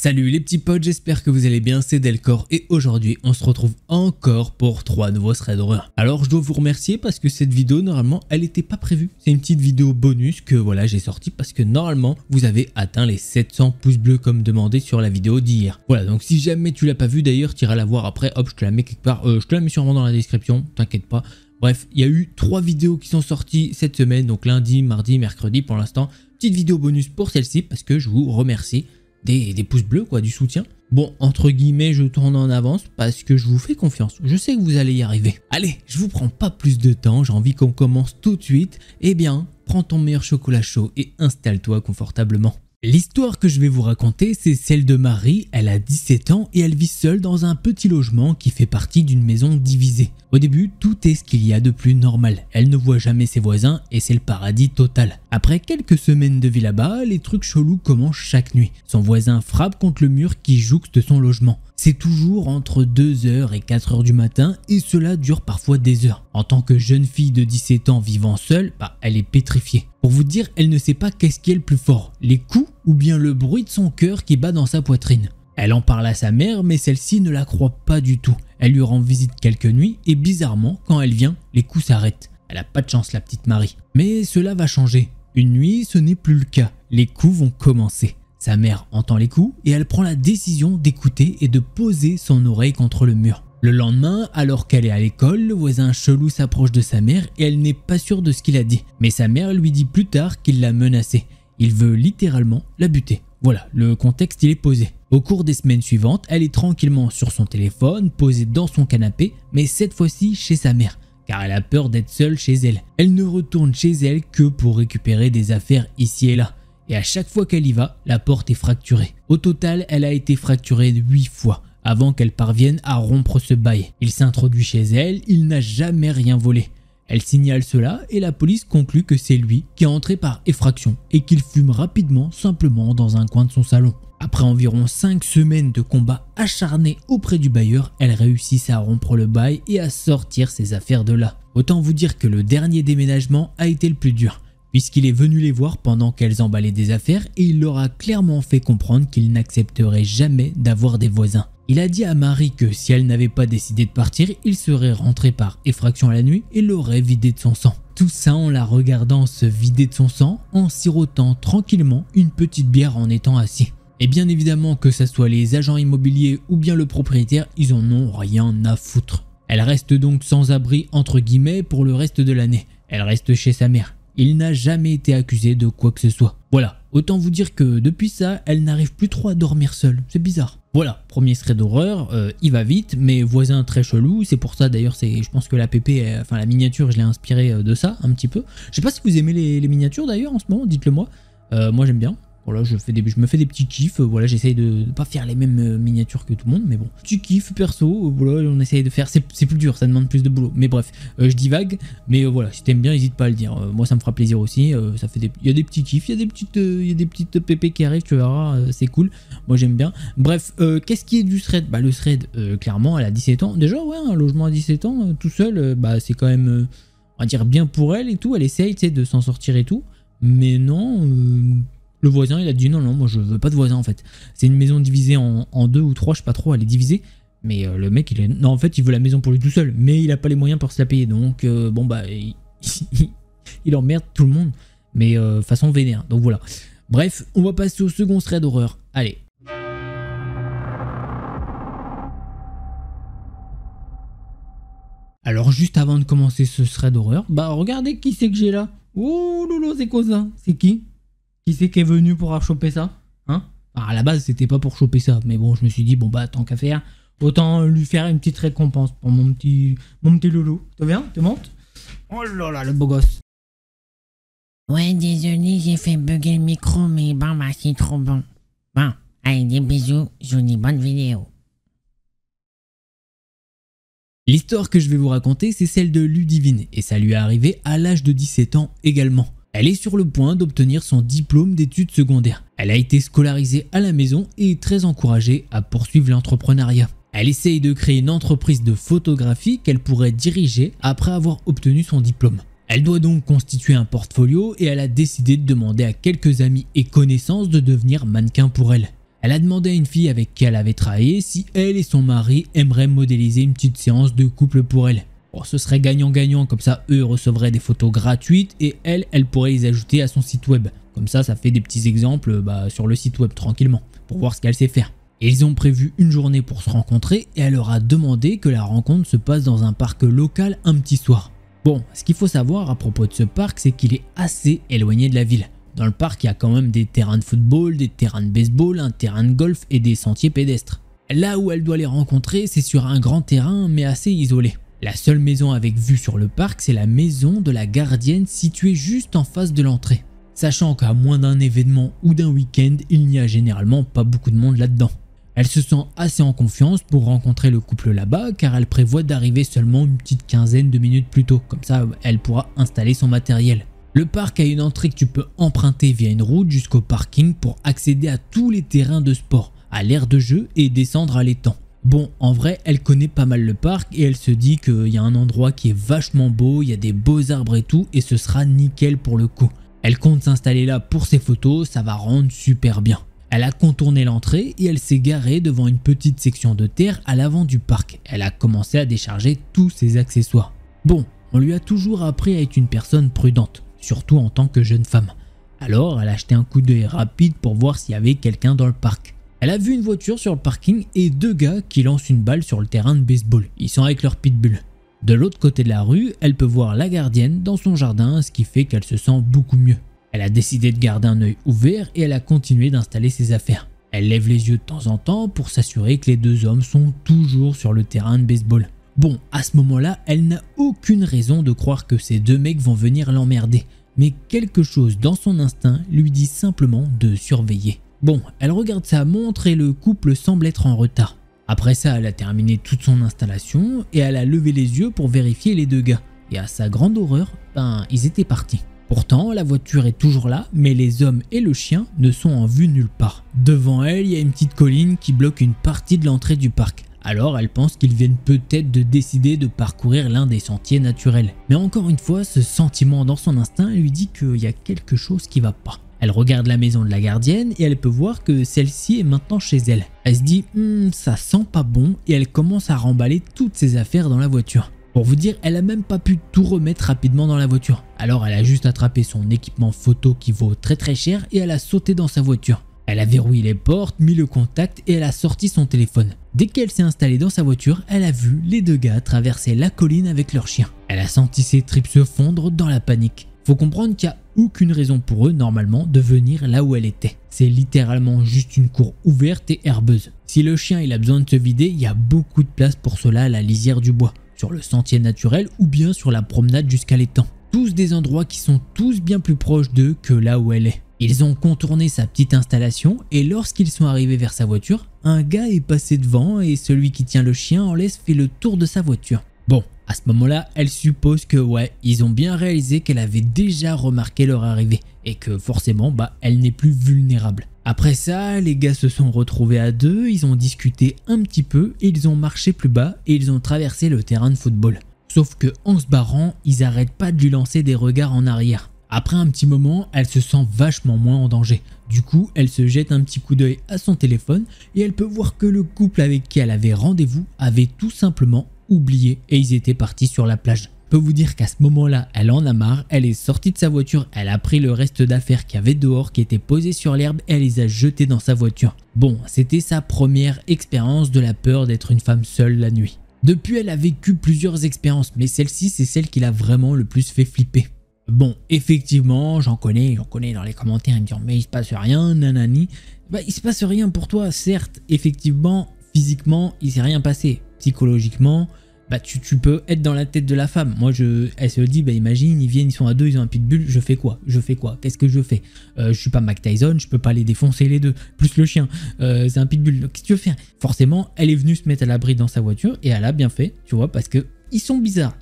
Salut les petits potes, j'espère que vous allez bien, c'est Delcor et aujourd'hui on se retrouve encore pour 3 nouveaux threads d'horreur. Alors je dois vous remercier parce que cette vidéo normalement elle n'était pas prévue. C'est une petite vidéo bonus que voilà j'ai sorti parce que normalement vous avez atteint les 700 pouces bleus comme demandé sur la vidéo d'hier. Voilà, donc si jamais tu l'as pas vu d'ailleurs, tu iras la voir après, hop je te la mets quelque part, je te la mets sûrement dans la description, t'inquiète pas. Bref, il y a eu 3 vidéos qui sont sorties cette semaine, donc lundi, mardi, mercredi pour l'instant. Petite vidéo bonus pour celle-ci parce que je vous remercie. Des pouces bleus quoi, du soutien. Bon, entre guillemets, je tourne en avance parce que je vous fais confiance. Je sais que vous allez y arriver. Allez, je vous prends pas plus de temps, j'ai envie qu'on commence tout de suite. Eh bien, prends ton meilleur chocolat chaud et installe-toi confortablement. L'histoire que je vais vous raconter, c'est celle de Marie. Elle a 17 ans et elle vit seule dans un petit logement qui fait partie d'une maison divisée. Au début, tout est ce qu'il y a de plus normal. Elle ne voit jamais ses voisins et c'est le paradis total. Après quelques semaines de vie là-bas, les trucs chelous commencent chaque nuit. Son voisin frappe contre le mur qui jouxte son logement. C'est toujours entre 2h et 4h du matin et cela dure parfois des heures. En tant que jeune fille de 17 ans vivant seule, elle est pétrifiée. Pour vous dire, elle ne sait pas qu'est-ce qui est le plus fort, les coups ou bien le bruit de son cœur qui bat dans sa poitrine. Elle en parle à sa mère mais celle-ci ne la croit pas du tout. Elle lui rend visite quelques nuits et bizarrement, quand elle vient, les coups s'arrêtent. Elle a pas de chance la petite Marie. Mais cela va changer. Une nuit, ce n'est plus le cas. Les coups vont commencer. Sa mère entend les coups et elle prend la décision d'écouter et de poser son oreille contre le mur. Le lendemain, alors qu'elle est à l'école, le voisin chelou s'approche de sa mère et elle n'est pas sûre de ce qu'il a dit. Mais sa mère lui dit plus tard qu'il l'a menacée. Il veut littéralement la buter. Voilà, le contexte il est posé. Au cours des semaines suivantes, elle est tranquillement sur son téléphone, posée dans son canapé, mais cette fois-ci chez sa mère, car elle a peur d'être seule chez elle. Elle ne retourne chez elle que pour récupérer des affaires ici et là. Et à chaque fois qu'elle y va, la porte est fracturée. Au total, elle a été fracturée 8 fois avant qu'elle parvienne à rompre ce bail. Il s'introduit chez elle, il n'a jamais rien volé. Elle signale cela et la police conclut que c'est lui qui est entré par effraction et qu'il fume rapidement simplement dans un coin de son salon. Après environ 5 semaines de combat acharné auprès du bailleur, elle réussit à rompre le bail et à sortir ses affaires de là. Autant vous dire que le dernier déménagement a été le plus dur, puisqu'il est venu les voir pendant qu'elles emballaient des affaires et il leur a clairement fait comprendre qu'il n'accepterait jamais d'avoir des voisins. Il a dit à Marie que si elle n'avait pas décidé de partir, il serait rentré par effraction à la nuit et l'aurait vidé de son sang. Tout ça en la regardant se vider de son sang, en sirotant tranquillement une petite bière en étant assis. Et bien évidemment que ce soit les agents immobiliers ou bien le propriétaire, ils en ont rien à foutre. Elle reste donc sans abri entre guillemets pour le reste de l'année. Elle reste chez sa mère. Il n'a jamais été accusé de quoi que ce soit. Voilà, autant vous dire que depuis ça, elle n'arrive plus trop à dormir seule, c'est bizarre. Voilà, premier thread d'horreur, il va vite, mais voisin très chelou, c'est pour ça d'ailleurs, je pense que la PP, enfin la miniature, je l'ai inspiré de ça un petit peu. Je sais pas si vous aimez les miniatures d'ailleurs en ce moment, dites-le moi. Moi j'aime bien. Voilà, je me fais des petits kiffs, voilà, j'essaye de ne pas faire les mêmes miniatures que tout le monde, mais bon. Petit kiff perso, voilà, on essaye de faire, c'est plus dur, ça demande plus de boulot, mais bref, je divague, mais voilà, si t'aimes bien, n'hésite pas à le dire, moi ça me fera plaisir aussi, ça fait il y a des petits kiffs, il y a des petites pépés qui arrivent, tu verras, c'est cool, moi j'aime bien. Bref, qu'est-ce qui est du thread? Le thread, clairement, elle a 17 ans, déjà, ouais, un logement à 17 ans, tout seul, c'est quand même, on va dire, bien pour elle et tout, elle essaye, tu sais, de s'en sortir et tout, mais non... Le voisin il a dit non moi je veux pas de voisin en fait. C'est une maison divisée en 2 ou 3, je sais pas trop, elle est divisée. Mais le mec non en fait il veut la maison pour lui tout seul, mais il a pas les moyens pour se la payer, donc il emmerde tout le monde, mais façon vénère, donc voilà. Bref, on va passer au second thread d'horreur, allez. Alors juste avant de commencer ce thread d'horreur, regardez qui c'est que j'ai là. Oh lolo, c'est quoi ça? C'est qui? Qui c'est qui est venu pour choper ça? Hein? À la base, c'était pas pour choper ça. Mais bon, je me suis dit, tant qu'à faire, autant lui faire une petite récompense pour mon petit loulou. Tu viens? Tu montes? Oh là là, le beau gosse. Ouais, désolé, j'ai fait bugger le micro, mais c'est trop bon. Bon, allez, des bisous, je vous dis bonne vidéo. L'histoire que je vais vous raconter, c'est celle de Ludivine, et ça lui est arrivé à l'âge de 17 ans également. Elle est sur le point d'obtenir son diplôme d'études secondaires. Elle a été scolarisée à la maison et est très encouragée à poursuivre l'entrepreneuriat. Elle essaye de créer une entreprise de photographie qu'elle pourrait diriger après avoir obtenu son diplôme. Elle doit donc constituer un portfolio et elle a décidé de demander à quelques amis et connaissances de devenir mannequin pour elle. Elle a demandé à une fille avec qui elle avait travaillé si elle et son mari aimeraient modéliser une petite séance de couple pour elle. Bon, ce serait gagnant-gagnant, comme ça eux recevraient des photos gratuites et elle pourrait les ajouter à son site web. Comme ça fait des petits exemples sur le site web tranquillement, pour voir ce qu'elle sait faire. Et ils ont prévu une journée pour se rencontrer et elle leur a demandé que la rencontre se passe dans un parc local un petit soir. Bon, ce qu'il faut savoir à propos de ce parc, c'est qu'il est assez éloigné de la ville. Dans le parc, il y a quand même des terrains de football, des terrains de baseball, un terrain de golf et des sentiers pédestres. Là où elle doit les rencontrer, c'est sur un grand terrain mais assez isolé. La seule maison avec vue sur le parc, c'est la maison de la gardienne située juste en face de l'entrée. Sachant qu'à moins d'un événement ou d'un week-end, il n'y a généralement pas beaucoup de monde là-dedans. Elle se sent assez en confiance pour rencontrer le couple là-bas car elle prévoit d'arriver seulement une petite quinzaine de minutes plus tôt, comme ça elle pourra installer son matériel. Le parc a une entrée que tu peux emprunter via une route jusqu'au parking pour accéder à tous les terrains de sport, à l'aire de jeu et descendre à l'étang. Bon, en vrai, elle connaît pas mal le parc et elle se dit qu'il y a un endroit qui est vachement beau, il y a des beaux arbres et tout et ce sera nickel pour le coup. Elle compte s'installer là pour ses photos, ça va rendre super bien. Elle a contourné l'entrée et elle s'est garée devant une petite section de terre à l'avant du parc. Elle a commencé à décharger tous ses accessoires. Bon, on lui a toujours appris à être une personne prudente, surtout en tant que jeune femme. Alors elle a jeté un coup d'œil rapide pour voir s'il y avait quelqu'un dans le parc. Elle a vu une voiture sur le parking et deux gars qui lancent une balle sur le terrain de baseball. Ils sont avec leur pitbull. De l'autre côté de la rue, elle peut voir la gardienne dans son jardin, ce qui fait qu'elle se sent beaucoup mieux. Elle a décidé de garder un œil ouvert et elle a continué d'installer ses affaires. Elle lève les yeux de temps en temps pour s'assurer que les deux hommes sont toujours sur le terrain de baseball. Bon, à ce moment-là, elle n'a aucune raison de croire que ces deux mecs vont venir l'emmerder. Mais quelque chose dans son instinct lui dit simplement de surveiller. Bon, elle regarde sa montre et le couple semble être en retard. Après ça, elle a terminé toute son installation et elle a levé les yeux pour vérifier les deux gars. Et à sa grande horreur, ils étaient partis. Pourtant, la voiture est toujours là, mais les hommes et le chien ne sont en vue nulle part. Devant elle, il y a une petite colline qui bloque une partie de l'entrée du parc. Alors elle pense qu'ils viennent peut-être de décider de parcourir l'un des sentiers naturels. Mais encore une fois, ce sentiment dans son instinct lui dit qu'il y a quelque chose qui va pas. Elle regarde la maison de la gardienne et elle peut voir que celle-ci est maintenant chez elle. Elle se dit ça sent pas bon et elle commence à remballer toutes ses affaires dans la voiture. Pour vous dire, elle a même pas pu tout remettre rapidement dans la voiture. Alors elle a juste attrapé son équipement photo qui vaut très cher et elle a sauté dans sa voiture. Elle a verrouillé les portes, mis le contact et elle a sorti son téléphone. Dès qu'elle s'est installée dans sa voiture, elle a vu les deux gars traverser la colline avec leur chien. Elle a senti ses tripes se fondre dans la panique. Faut comprendre qu'il n'y a aucune raison pour eux normalement de venir là où elle était. C'est littéralement juste une cour ouverte et herbeuse. Si le chien il a besoin de se vider, il y a beaucoup de place pour cela à la lisière du bois, sur le sentier naturel ou bien sur la promenade jusqu'à l'étang. Tous des endroits qui sont tous bien plus proches d'eux que là où elle est. Ils ont contourné sa petite installation et lorsqu'ils sont arrivés vers sa voiture, un gars est passé devant et celui qui tient le chien en laisse fait le tour de sa voiture. Bon, à ce moment-là, elle suppose que ils ont bien réalisé qu'elle avait déjà remarqué leur arrivée et que forcément, elle n'est plus vulnérable. Après ça, les gars se sont retrouvés à deux, ils ont discuté un petit peu et ils ont marché plus bas et ils ont traversé le terrain de football. Sauf que en se barrant, ils arrêtent pas de lui lancer des regards en arrière. Après un petit moment, elle se sent vachement moins en danger. Du coup, elle se jette un petit coup d'œil à son téléphone et elle peut voir que le couple avec qui elle avait rendez-vous avait tout simplement oublié et ils étaient partis sur la plage. Je peux vous dire qu'à ce moment-là, elle en a marre, elle est sortie de sa voiture, elle a pris le reste d'affaires qu'il y avait dehors qui étaient posées sur l'herbe et elle les a jetées dans sa voiture. Bon, c'était sa première expérience de la peur d'être une femme seule la nuit. Depuis, elle a vécu plusieurs expériences, mais celle-ci, c'est celle qui l'a vraiment le plus fait flipper. Bon, effectivement, j'en connais dans les commentaires, ils me disent mais il se passe rien, nanani. Il se passe rien pour toi, certes, effectivement, physiquement, il s'est rien passé. Psychologiquement, tu peux être dans la tête de la femme. Moi, elle se dit, imagine, ils viennent, ils sont à deux, ils ont un pitbull, je fais quoi? Qu'est-ce que je fais? Je suis pas Mike Tyson, je peux pas les défoncer les deux, plus le chien, c'est un pitbull, qu'est-ce que tu veux faire? Forcément, elle est venue se mettre à l'abri dans sa voiture et elle a bien fait, tu vois, parce que ils sont bizarres.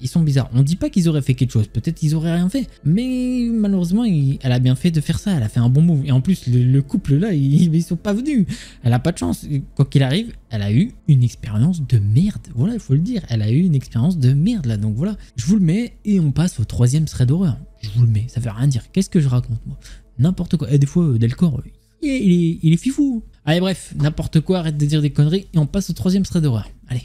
On dit pas qu'ils auraient fait quelque chose, peut-être qu'ils auraient rien fait, mais malheureusement, elle a bien fait de faire ça, elle a fait un bon move. Et en plus, le couple là, ils sont pas venus. Elle a pas de chance. Quoi qu'il arrive, elle a eu une expérience de merde. Voilà, il faut le dire. Elle a eu une expérience de merde là. Donc voilà, je vous le mets et on passe au troisième thread d'horreur. Je vous le mets, ça veut rien dire. Qu'est-ce que je raconte moi? N'importe quoi. Et des fois, Delcor, il est fifou. Allez bref, n'importe quoi, arrête de dire des conneries et on passe au troisième thread d'horreur. Allez.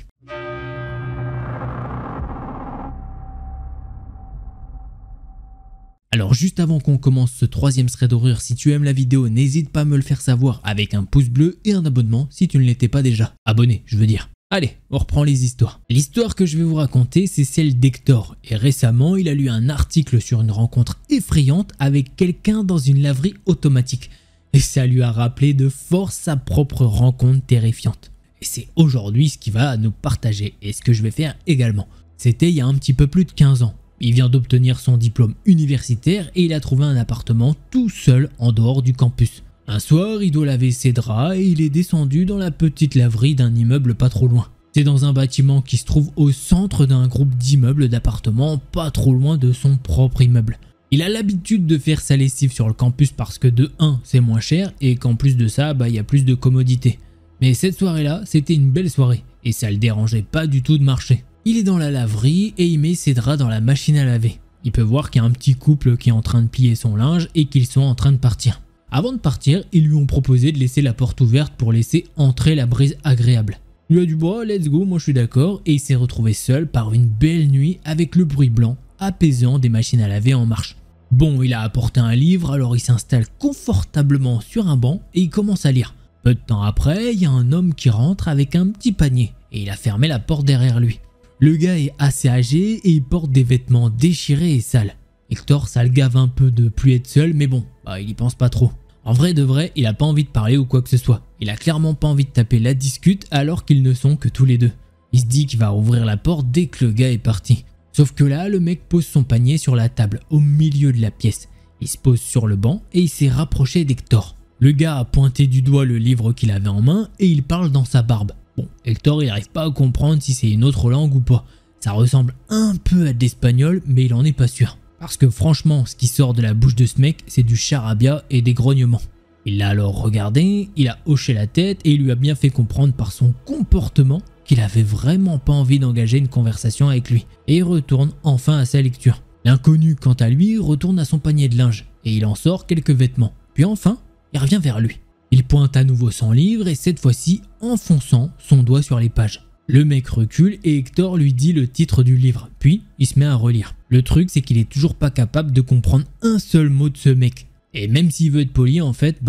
Alors juste avant qu'on commence ce troisième thread d'horreur, si tu aimes la vidéo, n'hésite pas à me le faire savoir avec un pouce bleu et un abonnement si tu ne l'étais pas déjà. Abonné, je veux dire. Allez, on reprend les histoires. L'histoire que je vais vous raconter, c'est celle d'Hector. Et récemment, il a lu un article sur une rencontre effrayante avec quelqu'un dans une laverie automatique. Et ça lui a rappelé de force sa propre rencontre terrifiante. Et c'est aujourd'hui ce qu'il va nous partager et ce que je vais faire également. C'était il y a un petit peu plus de 15 ans. Il vient d'obtenir son diplôme universitaire et il a trouvé un appartement tout seul en dehors du campus. Un soir, il doit laver ses draps et il est descendu dans la petite laverie d'un immeuble pas trop loin. C'est dans un bâtiment qui se trouve au centre d'un groupe d'immeubles d'appartements pas trop loin de son propre immeuble. Il a l'habitude de faire sa lessive sur le campus parce que de 1, c'est moins cher et qu'en plus de ça, il y a plus de commodité. Mais cette soirée-là, c'était une belle soirée et ça le dérangeait pas du tout de marcher. Il est dans la laverie et il met ses draps dans la machine à laver. Il peut voir qu'il y a un petit couple qui est en train de plier son linge et qu'ils sont en train de partir. Avant de partir, ils lui ont proposé de laisser la porte ouverte pour laisser entrer la brise agréable. Il a dit bah let's go, moi je suis d'accord, et il s'est retrouvé seul par une belle nuit avec le bruit blanc apaisant des machines à laver en marche. Bon, il a apporté un livre, alors il s'installe confortablement sur un banc et il commence à lire. Peu de temps après, il y a un homme qui rentre avec un petit panier et il a fermé la porte derrière lui. Le gars est assez âgé et il porte des vêtements déchirés et sales. Hector, ça le gave un peu de plus être seul, mais bon, il y pense pas trop. En vrai de vrai, il a pas envie de parler ou quoi que ce soit. Il a clairement pas envie de taper la discute alors qu'ils ne sont que tous les deux. Il se dit qu'il va ouvrir la porte dès que le gars est parti. Sauf que là, le mec pose son panier sur la table au milieu de la pièce. Il se pose sur le banc et il s'est rapproché d'Hector. Le gars a pointé du doigt le livre qu'il avait en main et il parle dans sa barbe. Bon, Hector il n'arrive pas à comprendre si c'est une autre langue ou pas. Ça ressemble un peu à de l'espagnol, mais il en est pas sûr. Parce que franchement, ce qui sort de la bouche de ce mec, c'est du charabia et des grognements. Il l'a alors regardé, il a hoché la tête et il lui a bien fait comprendre par son comportement qu'il avait vraiment pas envie d'engager une conversation avec lui. Et il retourne enfin à sa lecture. L'inconnu, quant à lui, retourne à son panier de linge et il en sort quelques vêtements. Puis enfin, il revient vers lui. Il pointe à nouveau son livre et cette fois-ci enfonçant son doigt sur les pages. Le mec recule et Hector lui dit le titre du livre, puis il se met à relire. Le truc c'est qu'il est toujours pas capable de comprendre un seul mot de ce mec. Et même s'il veut être poli en fait,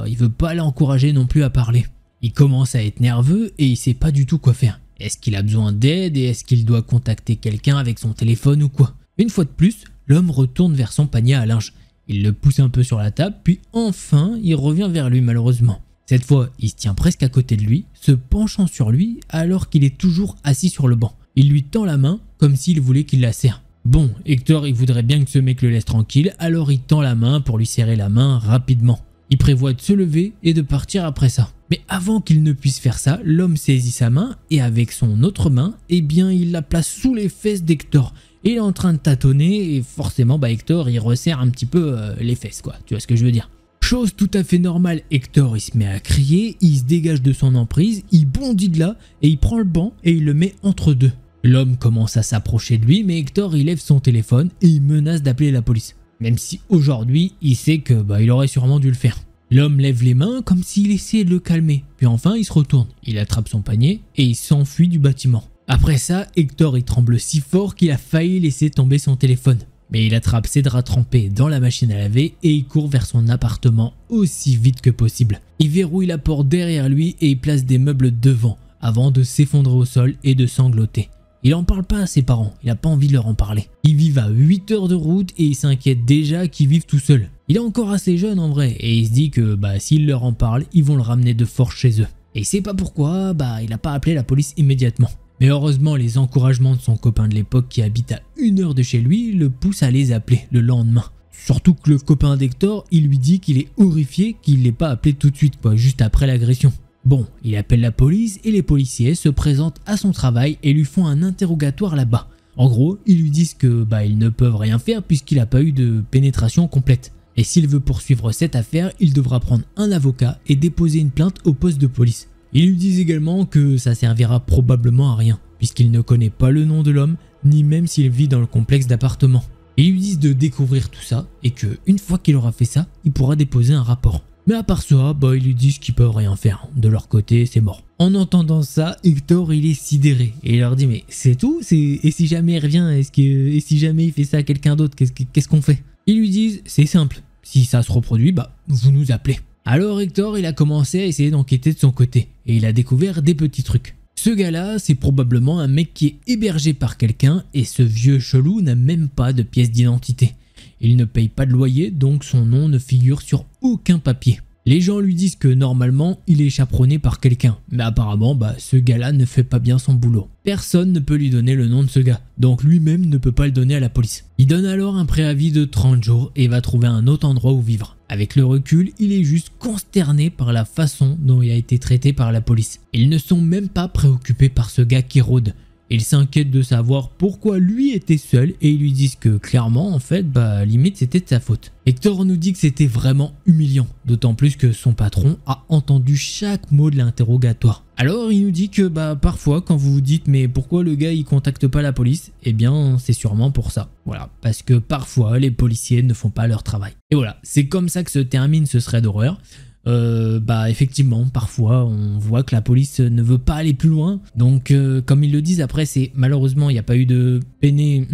il veut pas l'encourager non plus à parler. Il commence à être nerveux et il sait pas du tout quoi faire. Est-ce qu'il a besoin d'aide et est-ce qu'il doit contacter quelqu'un avec son téléphone ou quoi? Une fois de plus, l'homme retourne vers son panier à linge. Il le pousse un peu sur la table, puis enfin, il revient vers lui malheureusement. Cette fois, il se tient presque à côté de lui, se penchant sur lui alors qu'il est toujours assis sur le banc. Il lui tend la main comme s'il voulait qu'il la serre. Bon, Hector, il voudrait bien que ce mec le laisse tranquille, alors il tend la main pour lui serrer la main rapidement. Il prévoit de se lever et de partir après ça. Mais avant qu'il ne puisse faire ça, l'homme saisit sa main et avec son autre main, il la place sous les fesses d'Hector. Il est en train de tâtonner et forcément Hector il resserre un petit peu les fesses quoi, tu vois ce que je veux dire. Chose tout à fait normale, Hector il se met à crier, il se dégage de son emprise, il bondit de là et il prend le banc et il le met entre deux. L'homme commence à s'approcher de lui mais Hector il lève son téléphone et il menace d'appeler la police. Même si aujourd'hui il sait que il aurait sûrement dû le faire. L'homme lève les mains comme s'il essayait de le calmer, puis enfin il se retourne, il attrape son panier et il s'enfuit du bâtiment. Après ça, Hector il tremble si fort qu'il a failli laisser tomber son téléphone. Mais il attrape ses draps trempés dans la machine à laver et il court vers son appartement aussi vite que possible. Il verrouille la porte derrière lui et il place des meubles devant avant de s'effondrer au sol et de sangloter. Il en parle pas à ses parents, il a pas envie de leur en parler. Ils vivent à 8 heures de route et il s'inquiète déjà qu'ils vivent tout seuls. Il est encore assez jeune en vrai et il se dit que s'il leur en parle, ils vont le ramener de force chez eux. Et il sait pas pourquoi, il a pas appelé la police immédiatement. Mais heureusement, les encouragements de son copain de l'époque qui habite à 1 heure de chez lui le poussent à les appeler le lendemain. Surtout que le copain d'Hector, il lui dit qu'il est horrifié qu'il l'ait pas appelé tout de suite, juste après l'agression. Bon, il appelle la police et les policiers se présentent à son travail et lui font un interrogatoire là-bas. En gros, ils lui disent que ils ne peuvent rien faire puisqu'il n'a pas eu de pénétration complète. Et s'il veut poursuivre cette affaire, il devra prendre un avocat et déposer une plainte au poste de police. Ils lui disent également que ça servira probablement à rien, puisqu'il ne connaît pas le nom de l'homme, ni même s'il vit dans le complexe d'appartements. Ils lui disent de découvrir tout ça, et que une fois qu'il aura fait ça, il pourra déposer un rapport. Mais à part ça, bah ils lui disent qu'ils peuvent rien faire. De leur côté, c'est mort. En entendant ça, Hector il est sidéré et il leur dit mais c'est tout, et si jamais il revient, et si jamais il fait ça à quelqu'un d'autre, qu'est-ce qu'on fait? Ils lui disent c'est simple, si ça se reproduit, bah vous nous appelez. Alors Hector il a commencé à essayer d'enquêter de son côté et il a découvert des petits trucs. Ce gars-là, c'est probablement un mec qui est hébergé par quelqu'un et ce vieux chelou n'a même pas de pièce d'identité. Il ne paye pas de loyer, donc son nom ne figure sur aucun papier. Les gens lui disent que normalement, il est chaperonné par quelqu'un, mais apparemment, bah, ce gars-là ne fait pas bien son boulot. Personne ne peut lui donner le nom de ce gars, donc lui-même ne peut pas le donner à la police. Il donne alors un préavis de 30 jours et va trouver un autre endroit où vivre. Avec le recul, il est juste consterné par la façon dont il a été traité par la police. Ils ne sont même pas préoccupés par ce gars qui rôde. Ils s'inquiètent de savoir pourquoi lui était seul et ils lui disent que clairement en fait bah limite c'était de sa faute. Hector nous dit que c'était vraiment humiliant, d'autant plus que son patron a entendu chaque mot de l'interrogatoire. Alors il nous dit que bah parfois quand vous vous dites mais pourquoi le gars il contacte pas la police, eh bien c'est sûrement pour ça. Voilà, parce que parfois les policiers ne font pas leur travail. Et voilà, c'est comme ça que se termine ce thread d'horreur. Bah effectivement parfois on voit que la police ne veut pas aller plus loin, donc comme ils le disent après c'est malheureusement il n'y a pas eu de peiné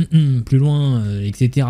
plus loin etc.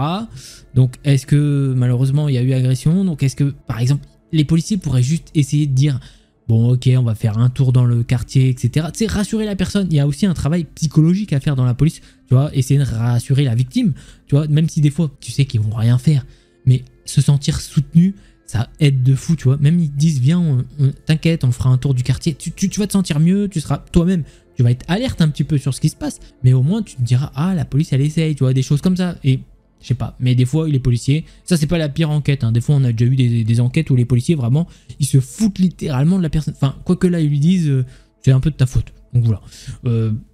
Donc est-ce que malheureusement il y a eu agression, donc est-ce que par exemple les policiers pourraient juste essayer de dire bon ok on va faire un tour dans le quartier etc. Tu sais, rassurer la personne, il y a aussi un travail psychologique à faire dans la police, tu vois, essayer de rassurer la victime, tu vois, même si des fois tu sais qu'ils vont rien faire, mais se sentir soutenu ça aide de fou, tu vois. Même ils te disent viens, t'inquiète, on fera un tour du quartier. Tu vas te sentir mieux, tu seras toi-même, tu vas être alerte un petit peu sur ce qui se passe, mais au moins tu te diras ah la police elle essaye, tu vois, des choses comme ça. Et je sais pas, mais des fois les policiers, ça c'est pas la pire enquête, hein. Des fois on a déjà eu des enquêtes où les policiers vraiment ils se foutent littéralement de la personne. Enfin quoique là ils lui disent c'est un peu de ta faute. Donc voilà.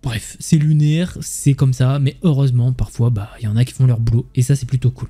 Bref, c'est lunaire, c'est comme ça, mais heureusement parfois bah il y en a qui font leur boulot et ça c'est plutôt cool.